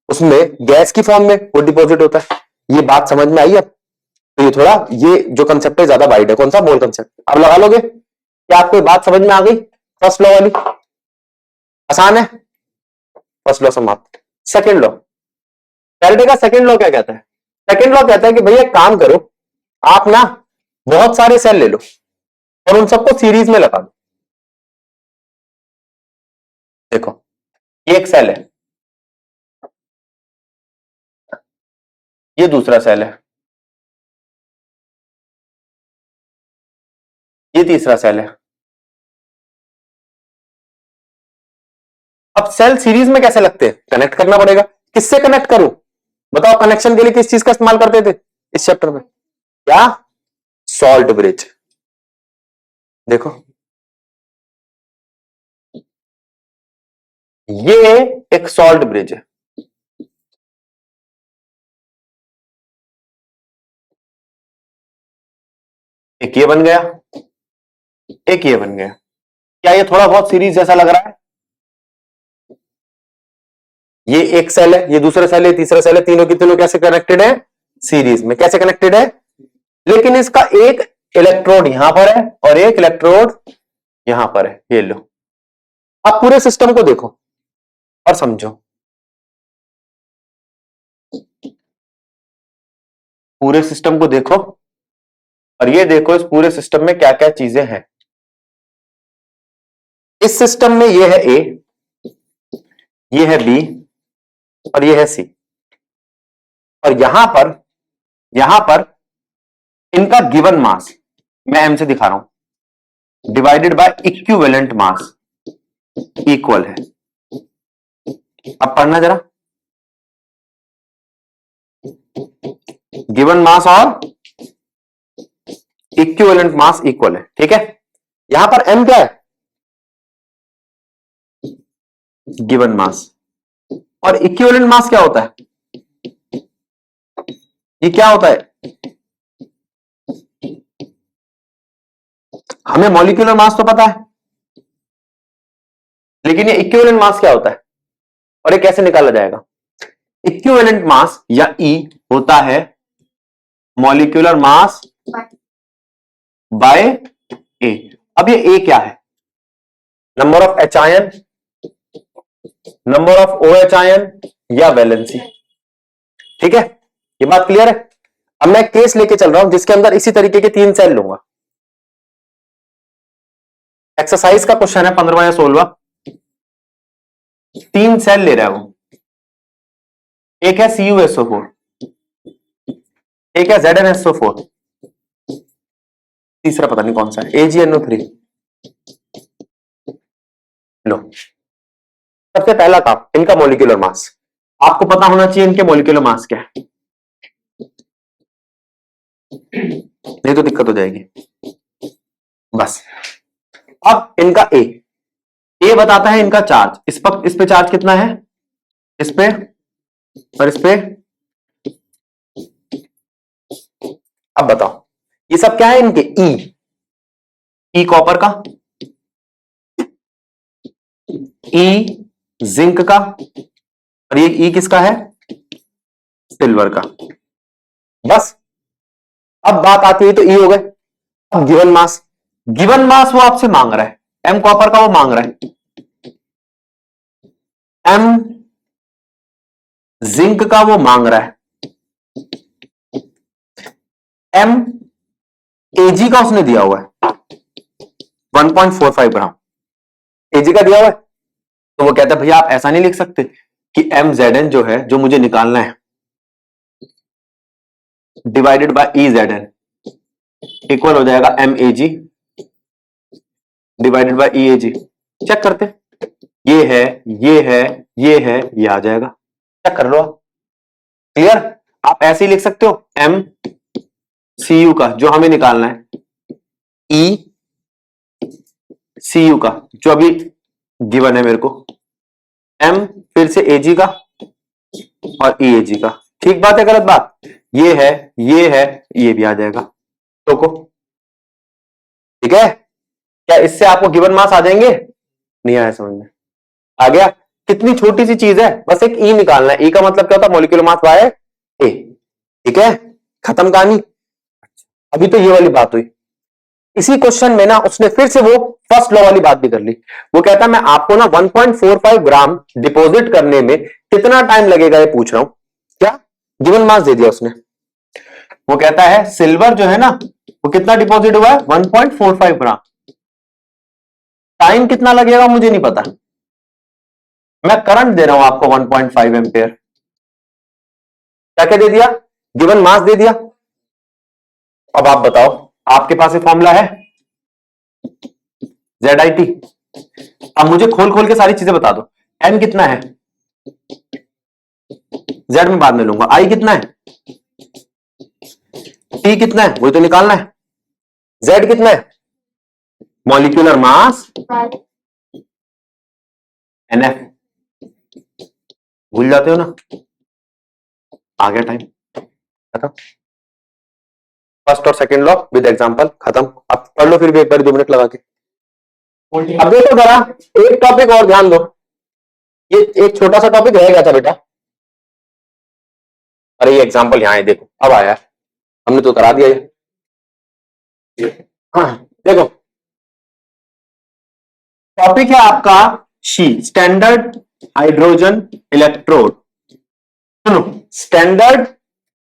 उसमें गैस की फॉर्म में वो डिपॉजिट होता है। ये बात समझ में आई अब? तो ये थोड़ा ये जो कंसेप्ट है ज्यादा वाइड है। कौन सा? मोल कंसेप्ट। अब लगा लोगे क्या आपको बात समझ में आ गई? फर्स्ट लॉ वाली आसान है, फर्स्ट लॉ समाप्त। सेकंड लॉ, फैराडे का सेकंड लॉ क्या कहता है? सेकंड लॉ कहता है कि भैया काम करो, आप ना बहुत सारे सेल ले लो और उन सबको सीरीज में लगा दो। देखो ये एक सेल है, ये दूसरा सेल है, ये तीसरा सेल है। अब सेल सीरीज में कैसे लगते हैं? कनेक्ट करना पड़ेगा। किससे कनेक्ट करूं? बताओ, कनेक्शन के लिए किस चीज का इस्तेमाल करते थे इस चैप्टर में? क्या? Salt bridge. देखो ये एक सॉल्ट ब्रिज है, एक ये बन गया, एक ये बन गया। क्या ये थोड़ा बहुत सीरीज जैसा लग रहा है? ये एक सेल है, ये दूसरा सेल है, तीसरा सेल है, तीनों की तीनों कैसे कनेक्टेड है? सीरीज में। कैसे कनेक्टेड है? लेकिन इसका एक इलेक्ट्रोड यहां पर है और एक इलेक्ट्रोड यहां पर है। ये लो, आप पूरे सिस्टम को देखो और समझो। पूरे सिस्टम को देखो और ये देखो इस पूरे सिस्टम में क्या क्या चीजें हैं। इस सिस्टम में ये है ए, ये है बी और ये है सी। और यहां पर इनका गिवन मास मैं एम से दिखा रहा हूं, divided by equivalent mass equal है। अब पढ़ना जरा, गिवन मास और इक्विवेलेंट मास इक्वल है, ठीक है। यहां पर एम क्या है? Given mass. और इक्विवेलेंट मास क्या होता है? ये क्या होता है? हमें मॉलिक्यूलर मास तो पता है, लेकिन ये इक्विवेलेंट मास क्या होता है और ये कैसे निकाला जाएगा? इक्विवेलेंट मास या ई होता है मॉलिक्यूलर मास बाय ए। अब ये ए क्या है? Number of H ion, number of O H ion या वैलेंसी, ठीक है। ये बात क्लियर है? अब मैं केस लेके चल रहा हूं जिसके अंदर इसी तरीके के 3 सेल लूंगा। एक्सरसाइज का क्वेश्चन है 15वां या 16वां। 3 सेल ले रहा है वो, एक है CuSO4, एक है ZnSO4, तीसरा पता नहीं कौन सा है, AgNO3। लो, सबसे पहला काम इनका मॉलिक्यूलर मास। आपको पता होना चाहिए इनके मॉलिक्यूलर मास क्या है, नहीं तो दिक्कत हो जाएगी। बस अब इनका ए बताता है इनका चार्ज। इस पे चार्ज कितना है? इस पे और इस पे। अब बताओ ये सब क्या है इनके? ई कॉपर का, ई जिंक का और ये ई किसका है? सिल्वर का। बस अब बात आती है तो ई हो गए। अब गिवन मास वो आपसे मांग रहा है, एम कॉपर का वो मांग रहा है, एम जिंक का वो मांग रहा है, एम एजी का उसने दिया हुआ है 1.45 ग्राम एजी का दिया हुआ है। तो वो कहता है भैया आप ऐसा नहीं लिख सकते कि एम जेड एन जो है, जो मुझे निकालना है, divided by E Z N equal हो जाएगा M A G divided by E A G. Check करते, ये है, ये है, ये है, ये आ जाएगा। चेक कर लो आप। क्लियर? आप ऐसे ही लिख सकते हो एम सी यू का जो हमें निकालना है, ई सी यू का जो अभी गिवन है मेरे को, एम फिर से एजी का और ई एजी का। ठीक बात है गलत बात? ये है, ये है, ये भी आ जाएगा। तो को ठीक है? क्या इससे आपको गिवन मास आ जाएंगे? नहीं आया समझ में? आ गया? कितनी छोटी सी चीज है, बस एक ई निकालना है। ई का मतलब क्या होता है? मॉलिक्यूलर मास बाय ए। ठीक है, खत्म कहानी। अभी तो ये वाली बात हुई। इसी क्वेश्चन में ना उसने फिर से वो फर्स्ट लॉ वाली बात भी कर ली। वो कहता है मैं आपको ना 1.45 ग्राम डिपॉजिट करने में कितना टाइम लगेगा ये पूछ रहा हूं। क्या गिवन मास दे दिया उसने। वो कहता है सिल्वर जो है ना वो कितना डिपॉजिट हुआ है 1.45 ग्राम, टाइम कितना लगेगा मुझे नहीं पता, मैं करंट दे रहा हूं आपको 1.5 एम्पेयर। क्या क्या दे दिया, गिवन मास दे दिया। अब आप बताओ आपके पास ये फॉर्मूला है ZIT। अब मुझे खोल खोल के सारी चीजें बता दो। n कितना है, z में बाद में लूंगा, i कितना है, t कितना है वही तो निकालना है, z कितना है, मॉलिक्यूलर मास NF। भूल जाते हो ना, आ गया टाइम खत्म। फर्स्ट और सेकंड लॉ विद एग्जांपल खत्म। अब पढ़ लो फिर भी एक बार 2 मिनट लगा के। अब देखो जरा एक टॉपिक और ध्यान दो, ये एक छोटा सा टॉपिक रह गया था बेटा। अरे ये एग्जांपल यहां है देखो, अब आया, हमने तो करा दिया ये। हाँ देखो टॉपिक है आपका शी, स्टैंडर्ड हाइड्रोजन इलेक्ट्रोड। सुनो स्टैंडर्ड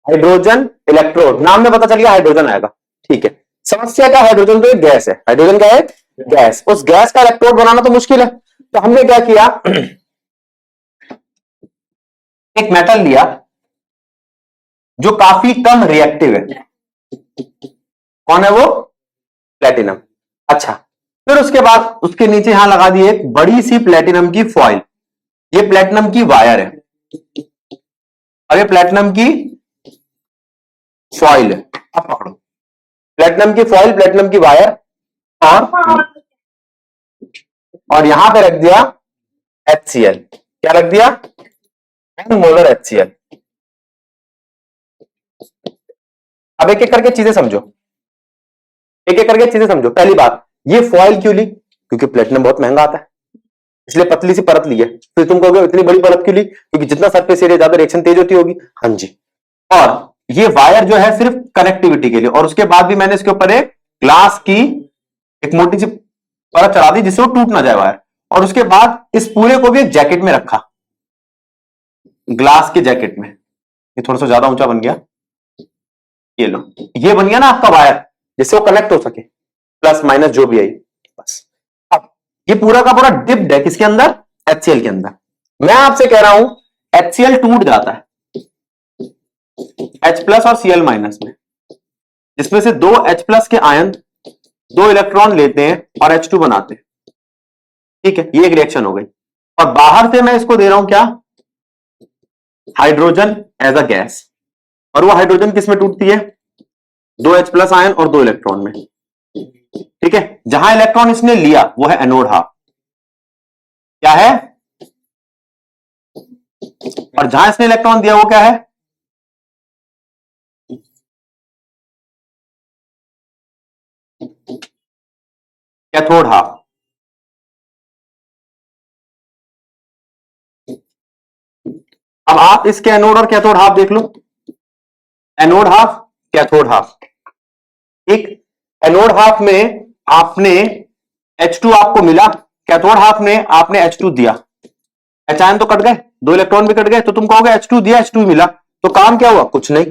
हाइड्रोजन इलेक्ट्रोड, नाम में पता चल गया हाइड्रोजन आएगा, ठीक है। समस्या क्या, हाइड्रोजन तो एक गैस है, हाइड्रोजन क्या है, गैस। उस गैस का इलेक्ट्रोड बनाना तो मुश्किल है, तो हमने क्या किया एक मेटल लिया जो काफी कम रिएक्टिव है। कौन है वो, प्लेटिनम। अच्छा फिर उसके बाद उसके नीचे यहां लगा दी एक बड़ी सी प्लेटिनम की फॉइल, ये प्लेटिनम की वायर है और ये प्लेटिनम की फॉइल है। अब पकड़ो प्लेटिनम की फॉइल, प्लेटिनम की वायर और यहां पे रख दिया HCl। क्या रख दिया, 1 मोलर HCl। अब एक एक करके चीजें समझो, एक एक करके चीजें समझो। पहली बात, ये फॉइल क्यों ली, क्योंकि प्लेटिनम बहुत महंगा आता है इसलिए पतली सी परत ली है। फिर तुम कहोगे इतनी बड़ी परत क्यों ली, क्योंकि जितना सरफेस एरिया ज्यादा रिएक्शन तेज होती होगी। हाँ जी, और ये वायर जो है सिर्फ कनेक्टिविटी के लिए, और उसके बाद भी मैंने इसके ऊपर एक ग्लास की एक मोटी सी परत चढ़ा दी जिससे वो टूट ना जाए वायर। और उसके बाद इस पूरे को भी एक जैकेट में रखा, ग्लास के जैकेट में। ये थोड़ा सा ज्यादा ऊंचा बन गया, ये लो, ये बन गया ना आपका वायर जिससे वो कनेक्ट हो सके, प्लस माइनस जो भी आई बस। अब ये पूरा का पूरा डिप्ड है किसके अंदर, HCl के अंदर। मैं आपसे कह रहा हूं HCl टूट जाता है H प्लस और Cl माइनस में, जिसमें से 2 H प्लस के आयन 2 इलेक्ट्रॉन लेते हैं और H2 बनाते हैं, ठीक है। ये एक रिएक्शन हो गई, और बाहर से मैं इसको दे रहा हूं क्या, हाइड्रोजन एज अ गैस। और वो हाइड्रोजन किस में टूटती है, 2 H प्लस आयन और 2 इलेक्ट्रॉन में, ठीक है। जहां इलेक्ट्रॉन इसने लिया वो है एनोड हाफ, क्या है, और जहां इसने इलेक्ट्रॉन दिया वो क्या है, कैथोड हाफ। अब आप इसके एनोड और कैथोड हाफ देख लो, एनोड हाफ कैथोड हाफ। एक एनोड हाफ में आपने H2 आपको मिला, कैथोड हाफ में आपने H2 दिया, H आयन तो कट गए, 2 इलेक्ट्रॉन भी कट गए, तो तुम कहोगे H2 दिया H2 मिला, तो काम क्या हुआ, कुछ नहीं।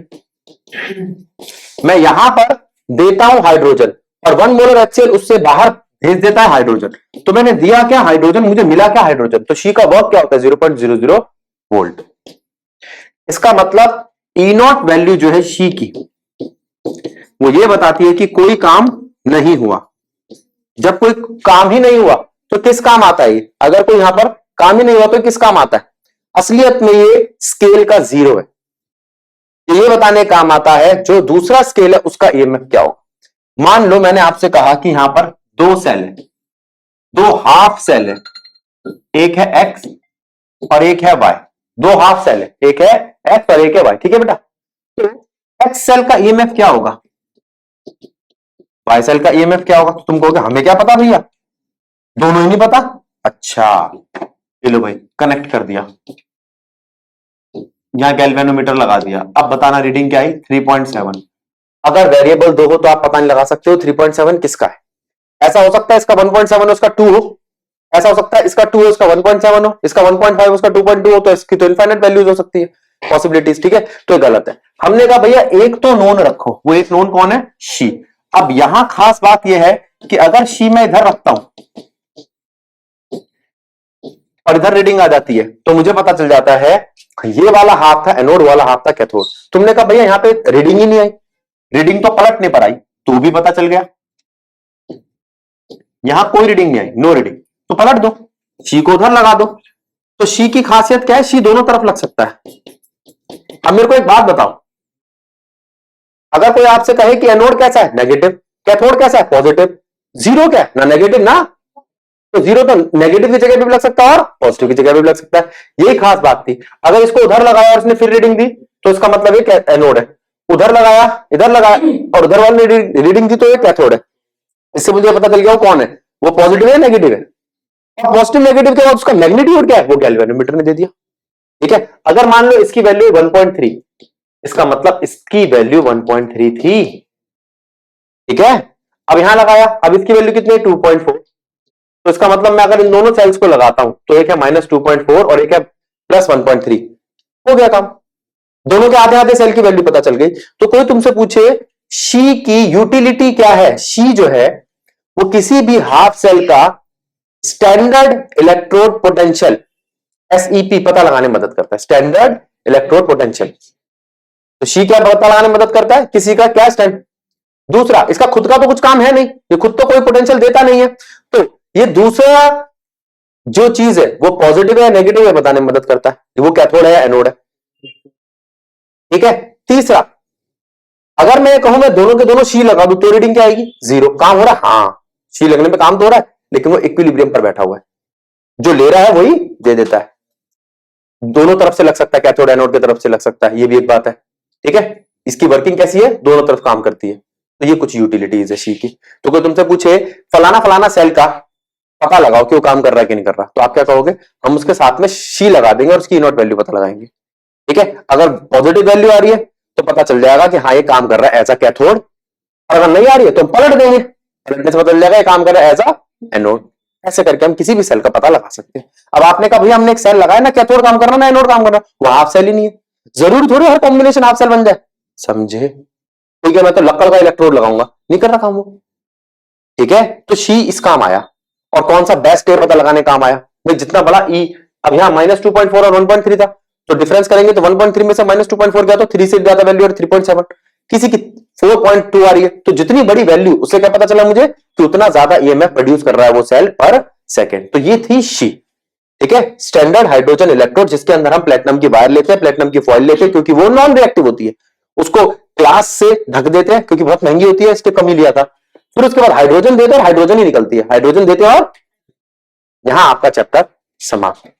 मैं यहां पर देता हूं हाइड्रोजन और 1 मोलर HCl उससे बाहर भेज देता है हाइड्रोजन, तो मैंने दिया क्या हाइड्रोजन, मुझे मिला क्या हाइड्रोजन, तो शी का वर्क क्या होता है 0.00 वोल्ट। इसका मतलब E0 वैल्यू जो है शी की, वो ये बताती है कि कोई काम नहीं हुआ। जब कोई काम ही नहीं हुआ तो किस काम आता है, अगर कोई यहां पर काम ही नहीं हुआ तो किस काम आता है, असलियत में ये स्केल का 0 है, ये बताने काम आता है जो दूसरा स्केल है उसका EMF क्या होगा। मान लो मैंने आपसे कहा कि यहां पर 2 सेल है, 2 हाफ सेल है, एक है X और एक है Y। 2 हाफ सेल है, एक है X और एक है Y, ठीक है बेटा। तो X सेल का EMF क्या होगा, Y सेल का EMF क्या होगा, तो तुम कहोगे हमें क्या पता भैया, दोनों ही नहीं पता। अच्छा ये लो भाई कनेक्ट कर दिया, यहां गैल्वेनोमीटर लगा दिया, अब बताना रीडिंग क्या आई 3.7। अगर वेरिएबल दो हो तो आप पता नहीं लगा सकते हो 3.7 किसका है। ऐसा हो सकता है इसका 1.7 हो, उसका 2 हो, ऐसा हो सकता है इसका 2 हो, इसका 1.7 हो, इसका 1.5 हो, उसका 2.2 हो, तो इसकी तो इनफाइनाइट वैल्यूज हो सकती है, पॉसिबिलिटीज, ठीक है। तो गलत है। हमने कहा भैया एक तो नोन रखो, वो एक नोन कौन है, शी। अब यहां खास बात यह है कि अगर शी मैं इधर रखता हूं और इधर रीडिंग आ जाती है तो मुझे पता चल जाता है ये वाला हाफ था एनोड, वाला हाफ था कैथोड। तुमने कहा भैया यहां पे रीडिंग ही नहीं आई, रीडिंग तो पलट नहीं पर आई, तो भी पता चल गया यहां कोई रीडिंग नहीं आई, नो रीडिंग, तो पलट दो, शी को उधर लगा दो। तो शी की खासियत क्या है, शी दोनों तरफ लग सकता है। अब मेरे को एक बात बताओ, अगर कोई आपसे कहे कि एनोड कैसा है, नेगेटिव, कैथोड कैसा है, पॉजिटिव, जीरो क्या है ना, नेगेटिव ना, तो जीरो तो नेगेटिव की जगह भी लग सकता है और पॉजिटिव की जगह भी लग सकता है, यही खास बात थी। अगर इसको उधर लगाया और इसने फिर रीडिंग दी तो इसका मतलब ये एनोड है, उधर लगाया इधर लगाया और उधर वाले रीडिंग दी तो ये कैथोड है। इससे मुझे पता चल गया वो कौन है, वो पॉजिटिव है नेगेटिव है। और पॉजिटिव नेगेटिव के बाद उसका मैग्नीट्यूड क्या है, वो गैल्वेनोमीटर ने दे दिया, ठीक है। अगर मान लो इसकी वैल्यू 1.3, इसका मतलब इसकी वैल्यू 1.3 थी, ठीक है। अब यहां लगाया, अब इसकी वैल्यू कितनी है, 2.4, तो इसका मतलब मैं अगर इन दोनों सेल्स को लगाता हूं तो एक है -2.4 और एक है +1.3, हो गया काम, दोनों के आधे आधे सेल की वैल्यू पता चल गई। तो कोई तुमसे पूछे शी की यूटिलिटी क्या है, शी जो है वो किसी भी हाफ सेल का स्टैंडर्ड इलेक्ट्रोड पोटेंशियल, एसईपी, पता लगाने में मदद करता है, स्टैंडर्ड इलेक्ट्रोड पोटेंशियल। तो शी क्या पता लगाने में मदद करता है, किसी का क्या स्टैंड। दूसरा, इसका खुद का तो कुछ काम है नहीं, ये खुद तो कोई पोटेंशियल देता नहीं है, तो ये दूसरा जो चीज है वो पॉजिटिव है नेगेटिव है बताने में मदद करता है, वो कैथोड है या एनोड है, ठीक है। तीसरा, अगर मैं कहूं मैं दोनों के दोनों शी लगा दूं तो रीडिंग क्या आएगी, जीरो। काम हो रहा है, हाँ शी लगने में काम तो हो रहा है, लेकिन वो इक्विलिब्रियम पर बैठा हुआ है, जो ले रहा है वही दे देता है। दोनों तरफ से लग सकता है, कैथोड एनोड की तरफ से लग सकता है, ये भी एक बात है, ठीक है। इसकी वर्किंग कैसी है, दोनों तरफ काम करती है। तो ये कुछ यूटिलिटीज है शी की। तो कोई तुमसे पूछे फलाना फलाना सेल का पता लगाओ कि वो काम कर रहा है कि नहीं कर रहा, तो आप क्या कहोगे, हम उसके साथ में शी लगा देंगे और उसकी नॉट वैल्यू पता लगाएंगे, ठीक है। अगर पॉजिटिव वैल्यू आ रही है तो पता चल जाएगा कि हाँ ये काम कर रहा है एज अ कैथोड, और अगर नहीं आ रही है तो हम पलट देंगे, पलटने से पता चल जाएगा ये काम कर रहा है एज अ एनोड। ऐसे करके हम किसी भी सेल का पता लगा सकते हैं। अब आपने कहा भैया हमने एक सेल लगाया ना, कैथोड काम कर रहा ना एनोड काम कर रहा, वो हाफ सेल ही नहीं है, जरूरी थोड़ी हर कॉम्बिनेशन हाफ सेल बन जाए, समझे। ठीक है, मैं तो लक्कड़ का इलेक्ट्रोड लगाऊंगा, नहीं कर रहा काम वो, ठीक है। तो शी इस काम आया, और कौन सा बेस्ट है पता लगाने काम आया भाई, जितना बड़ा ई, अब यहाँ -2.4 और 1.3 था, तो डिफरेंस करेंगे तो 1.3 में से -2.4 गया तो 3 से ज्यादा वैल्यू और 3.7, किसी की 4.2 आ रही है, तो जितनी बड़ी वैल्यू उससे क्या पता चला मुझे कि उतना ज्यादा ईएमएफ प्रोड्यूस कर रहा है वो सेल पर सेकेंड। तो ये थी शी, ठीक है, स्टैंडर्ड हाइड्रोजन इलेक्ट्रोड, जिसके अंदर हम प्लेटिनम की वायर लेते हैं, प्लेटिनम की फॉइल लेते हैं, क्योंकि वो नॉन रिएक्टिव होती है, उसको ग्लास से ढक देते हैं क्योंकि बहुत महंगी होती है, इसके कम ही लिया था। फिर उसके बाद हाइड्रोजन देते हैं और हाइड्रोजन ही निकलती है, हाइड्रोजन देते हैं, और यहां आपका चैप्टर समाप्त।